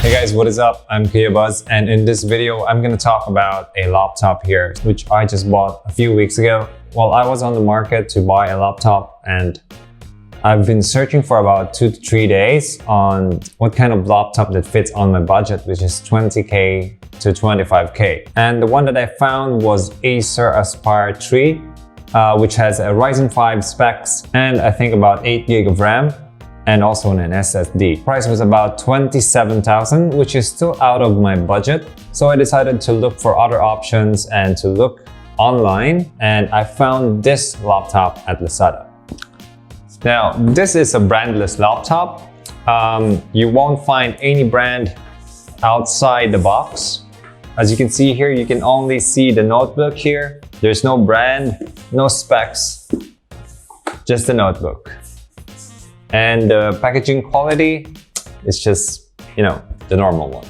Hey guys, what is up? I'm Buzz, and in this video, I'm gonna talk about a laptop here, which I just bought a few weeks ago. Well, I was on the market to buy a laptop, and I've been searching for about 2 to 3 days on what kind of laptop that fits on my budget, which is 20K to 25K. And the one that I found was Acer Aspire 3, which has a Ryzen 5 specs and I think about 8 GB of RAM. And also an SSD. Price was about 27,000, which is still out of my budget. So I decided to look for other options and to look online, and I found this laptop at Lazada. Now, this is a brandless laptop. You won't find any brand outside the box. As you can see here, you can only see the notebook here. There's no brand, no specs, just the notebook. And the packaging quality is just, the normal one.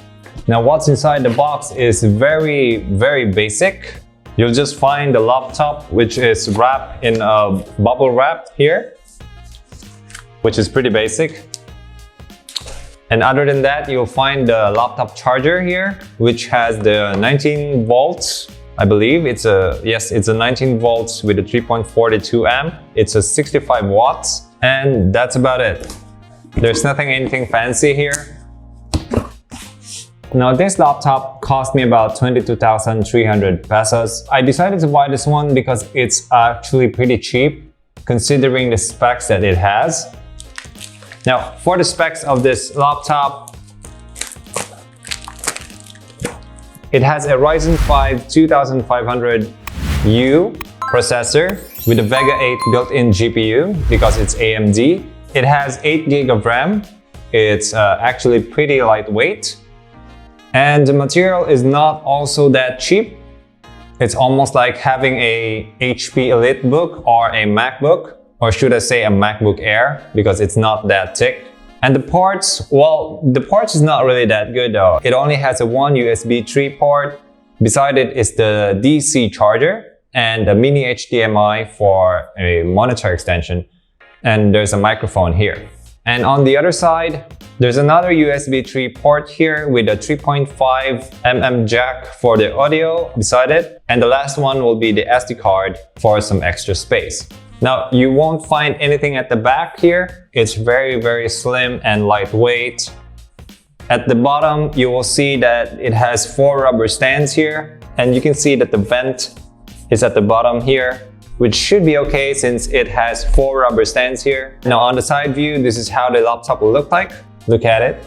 Now, what's inside the box is very, very basic. You'll just find the laptop, which is wrapped in a bubble wrap here, which is pretty basic. And other than that, you'll find the laptop charger here, which has the 19 volts. I believe it's a 19 volts with a 3.42 amp. It's a 65 watts. And that's about it. There's anything fancy here. Now, this laptop cost me about 22,300 pesos. I decided to buy this one because it's actually pretty cheap considering the specs that it has. Now, for the specs of this laptop, it has a Ryzen 5 2500U processor with a Vega 8 built-in GPU because it's AMD. It has 8 GB of RAM. It's actually pretty lightweight. And the material is not also that cheap. It's almost like having a HP EliteBook or a MacBook, or should I say a MacBook Air, because it's not that thick. And the ports, well, the ports is not really that good though. It only has a one USB 3 port. Beside it is the DC charger and a mini HDMI for a monitor extension. And there's a microphone here. And on the other side, there's another USB 3 port here with a 3.5mm jack for the audio beside it. And the last one will be the SD card for some extra space. Now, you won't find anything at the back here. It's very, very slim and lightweight. At the bottom, you will see that it has 4 rubber stands here. And you can see that the vent is at the bottom here, which should be okay since it has 4 rubber stands here. Now, on the side view, this is how the laptop will look like. Look at it.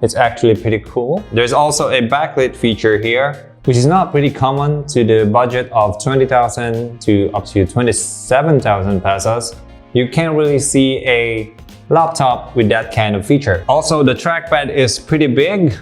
It's actually pretty cool. There's also a backlit feature here, which is not pretty common to the budget of 20,000 to up to 27,000 pesos. You can't really see a laptop with that kind of feature. Also, the trackpad is pretty big,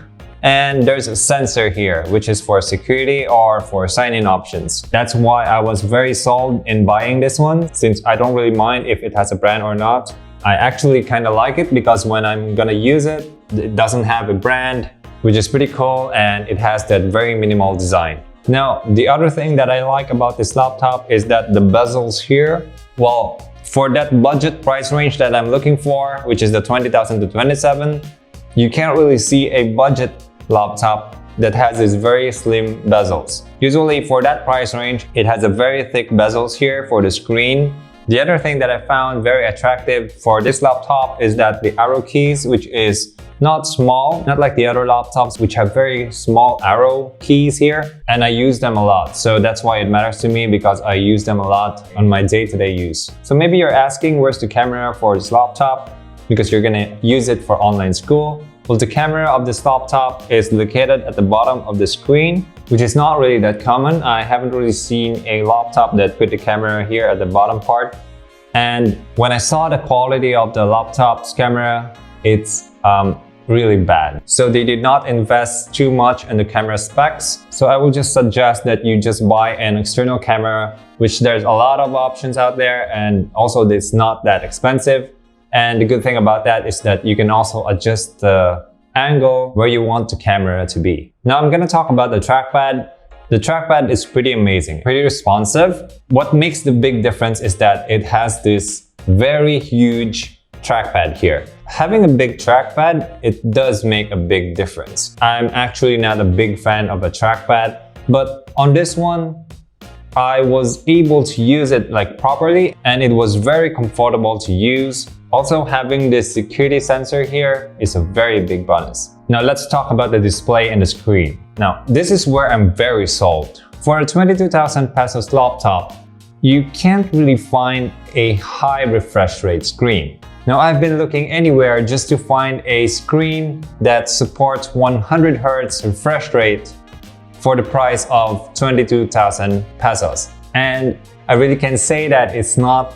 and there's a sensor here, which is for security or for sign-in options. That's why I was very sold in buying this one, since I don't really mind if it has a brand or not. I actually kind of like it because when I'm gonna use it, it doesn't have a brand, which is pretty cool, and it has that very minimal design. Now, the other thing that I like about this laptop is that the bezels here, well, for that budget price range that I'm looking for, which is the 20,000 to 27, you can't really see a budget laptop that has these very slim bezels. Usually for that price range, it has a very thick bezels here for the screen. The other thing that I found very attractive for this laptop is that the arrow keys, which is not small, not like the other laptops which have very small arrow keys here, and I use them a lot. So that's why it matters to me, because I use them a lot on my day-to-day use. So maybe you're asking, where's the camera for this laptop? Because you're gonna use it for online school. Well, the camera of this laptop is located at the bottom of the screen, which is not really that common. I haven't really seen a laptop that put the camera here at the bottom part. And when I saw the quality of the laptop's camera, it's really bad. So they did not invest too much in the camera specs. So I would just suggest that you just buy an external camera, which there's a lot of options out there, and also it's not that expensive. And the good thing about that is that you can also adjust the angle where you want the camera to be. Now I'm gonna talk about the trackpad. The trackpad is pretty amazing, pretty responsive. What makes the big difference is that it has this very huge trackpad here. Having a big trackpad, it does make a big difference. I'm actually not a big fan of a trackpad, but on this one, I was able to use it properly, and it was very comfortable to use. Also, having this security sensor here is a very big bonus. Now let's talk about the display and the screen. Now, this is where I'm very sold. For a 22,000 pesos laptop, you can't really find a high refresh rate screen. Now, I've been looking anywhere just to find a screen that supports 100 Hz refresh rate for the price of 22,000 pesos. And I really can say that it's not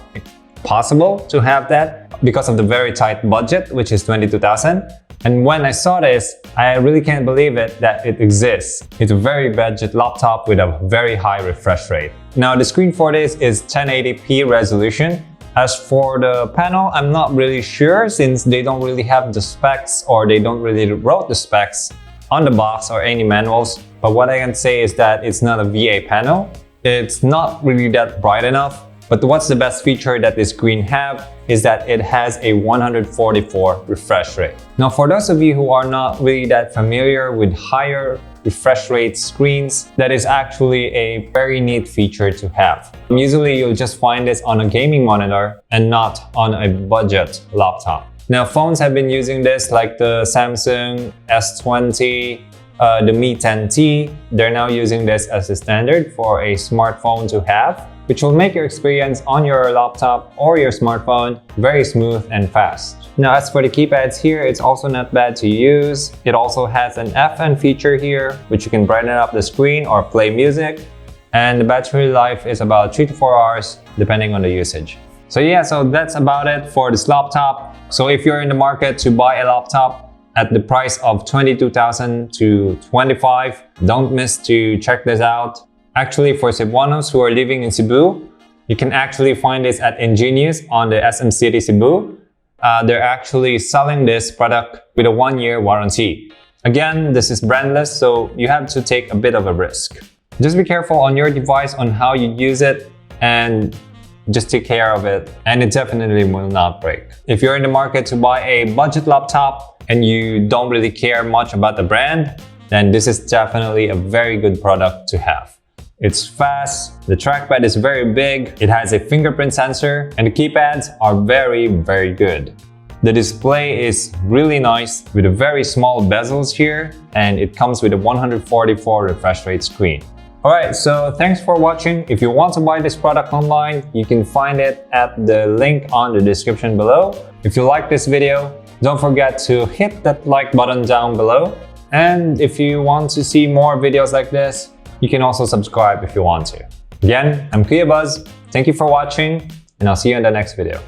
possible to have that because of the very tight budget, which is 22,000. And when I saw this, I really can't believe it that it exists. It's a very budget laptop with a very high refresh rate. Now, the screen for this is 1080p resolution. As for the panel, I'm not really sure since they don't really have the specs, or they don't really wrote the specs on the box or any manuals. But what I can say is that it's not a VA panel. It's not really that bright enough. But what's the best feature that this screen have is that it has a 144 refresh rate. Now, for those of you who are not really that familiar with higher refresh rate screens, that is actually a very neat feature to have. Usually, you'll just find this on a gaming monitor and not on a budget laptop. Now, phones have been using this, like the Samsung S20, the Mi 10T. They're now using this as a standard for a smartphone to have, which will make your experience on your laptop or your smartphone very smooth and fast. Now, as for the keypads here, it's also not bad to use. It also has an FN feature here, which you can brighten up the screen or play music. And the battery life is about 3 to 4 hours, depending on the usage. So yeah, so that's about it for this laptop. So if you're in the market to buy a laptop at the price of 22,000 to 25, don't miss to check this out. Actually, for Cebuanos who are living in Cebu, you can actually find this at Ingenious on the SM City Cebu. They're actually selling this product with a 1-year warranty. Again, this is brandless, so you have to take a bit of a risk. Just be careful on your device on how you use it, and just take care of it, and it definitely will not break. If you're in the market to buy a budget laptop and you don't really care much about the brand, then this is definitely a very good product to have. It's fast, the trackpad is very big, it has a fingerprint sensor, and the keypads are very, very good. The display is really nice with a very small bezels here, and it comes with a 144 refresh rate screen. Alright, so thanks for watching. If you want to buy this product online, you can find it at the link on the description below. If you like this video, don't forget to hit that like button down below. And if you want to see more videos like this, you can also subscribe if you want to. Again, I'm Kuya Buzz. Thank you for watching, and I'll see you in the next video.